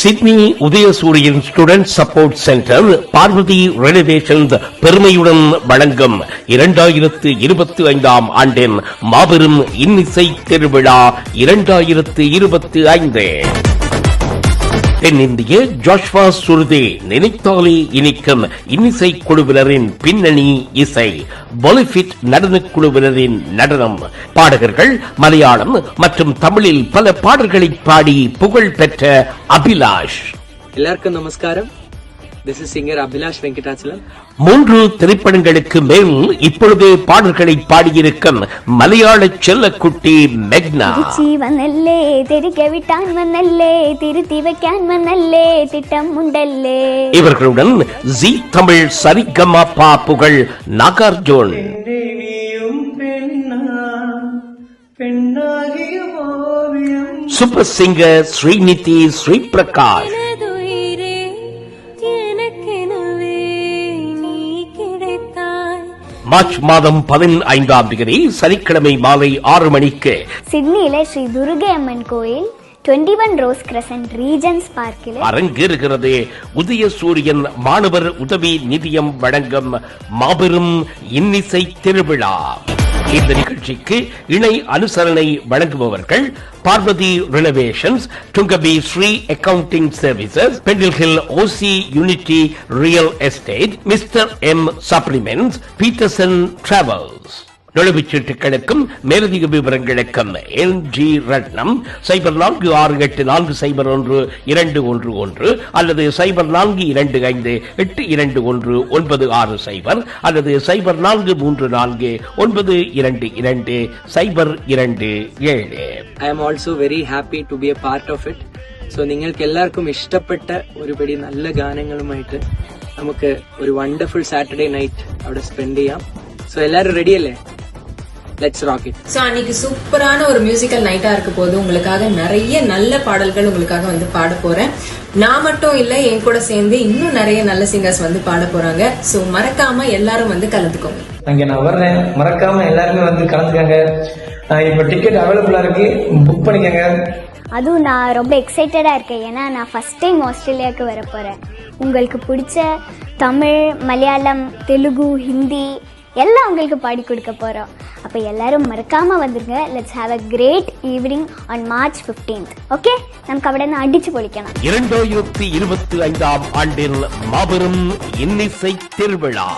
Sydney Udhayasuriyan student support centre Parvathi renovations பெருமையுடன் வழங்கும் 2025 ஆண்டின் மாபெரும் இன்னிசை திருவிழா 2025. தென்னிந்திய ஜாஷ்வா சுருதி நினைத்தாலே இனிக்கும் இன்னிசை குழுவினரின் பின்னணி இசை, பாலிவுட் நடன குழுவினரின் நடனம், பாடகர்கள் மலையாளம் மற்றும் தமிழில் பல பாடல்களை பாடி புகழ் பெற்ற அபிலாஷ். எல்லாருக்கும் நமஸ்காரம். This is singer Abhilash Venkatachalam. 3 திரைப்படங்களுக்கு மேல் இப்பொழுதே பாடல்களை பாடியிருக்கும் மலையாள செல்லக்குட்டி மெக்னா. வந்தல்லே தெரிக்க விட்டான் வந்தல்லே திருத்தி வைக்கான் வந்தல்லே திட்டம் உண்டல்லே. இவர்களுடன் ஜி தமிழ் சரிகமபா புகழ் Nagarjun. Super singer Srinidhi Sriprakash. March மாதம் 15ஆம் தேதி சனிக்கிழமை மாலை 6 மணிக்கு சிட்னியில ஸ்ரீ துர்கை அம்மன் கோயில் 21 ரோஸ் கிரசன்ட் ரீஜன்ஸ் பார்க்கில் அரங்கேறுகிறது. உதயசூரியன் மாணவர் உதவி நிதியம் வழங்கும் மாபெரும் இன்னிசை திருவிழா. இந்த நிகழ்ச்சிக்கு இணை அனுசரணை வழங்குபவர்கள் Parvathi renovations, Toongabbie Sri accounting services, Pendle Hill OC unity real estate, mister M supplements, Petersen travels. நுழைவுச்சீட்டுகளுக்கும் மேலதிக விவரங்களுக்கும் LG ரத்னம் 0468401211 அல்லது 0425821960 அல்லது 0434922027. I am also very happy to be a part of it. So നിങ്ങൾക്ക് എല്ലാവർക്കും ഇഷ്ടപ്പെട്ട ഒരുപടി നല്ല ഗാനങ്ങളുമായിട്ട് നമുക്ക് ഒരു വണ്ടർഫുൾ സാറ്റർഡേ നൈറ്റ് അവിടെ സ്പെൻഡ് ചെയ്യാം. സോ എല്ലാവരും റെഡി അല്ലേ? Let's rock it. So அன்னைக்கு சூப்பரான ஒரு மியூசிக்கல் நைட்டா இருக்க போது உங்களுக்காக நிறைய நல்ல பாடல்கள் உங்களுக்காக வந்து பாட போறேன். நான் மட்டும் இல்ல, என் கூட சேர்ந்து இன்னும் நிறைய நல்ல சிங்கர்ஸ் வந்து பாட போறாங்க. சோ மறக்காம எல்லாரும் வந்து கலந்துக்கோங்க. அங்க நான் வர்றேன், மறக்காம எல்லாருமே வந்து கலந்துக்கங்க. இப்ப டிக்கெட் அவைலபிளா இருக்கு, புக் பண்ணிக்கங்க. அதுவும் நான் ரொம்ப எக்ஸைட்டடா இருக்கேன். ஏன்னா நான் ஃபர்ஸ்ட் டைம் ஆஸ்திரேலியாவுக்கு வர போறேன். உங்களுக்கு பிடிச்ச தமிழ், மலையாளம், தெலுங்கு, ஹிந்தி எல்லாம் உங்களுக்கு பாடி கொடுக்க போறோம். அப்ப எல்லாரும் மறக்காம வந்துருங்க. Let's have a great evening on March 15th. Okay, நமக்கு அவட அடிச்சு பொழிக்கலாம். 2025 ஆண்டின் மாபெரும் இன்னிசை திருவிழா.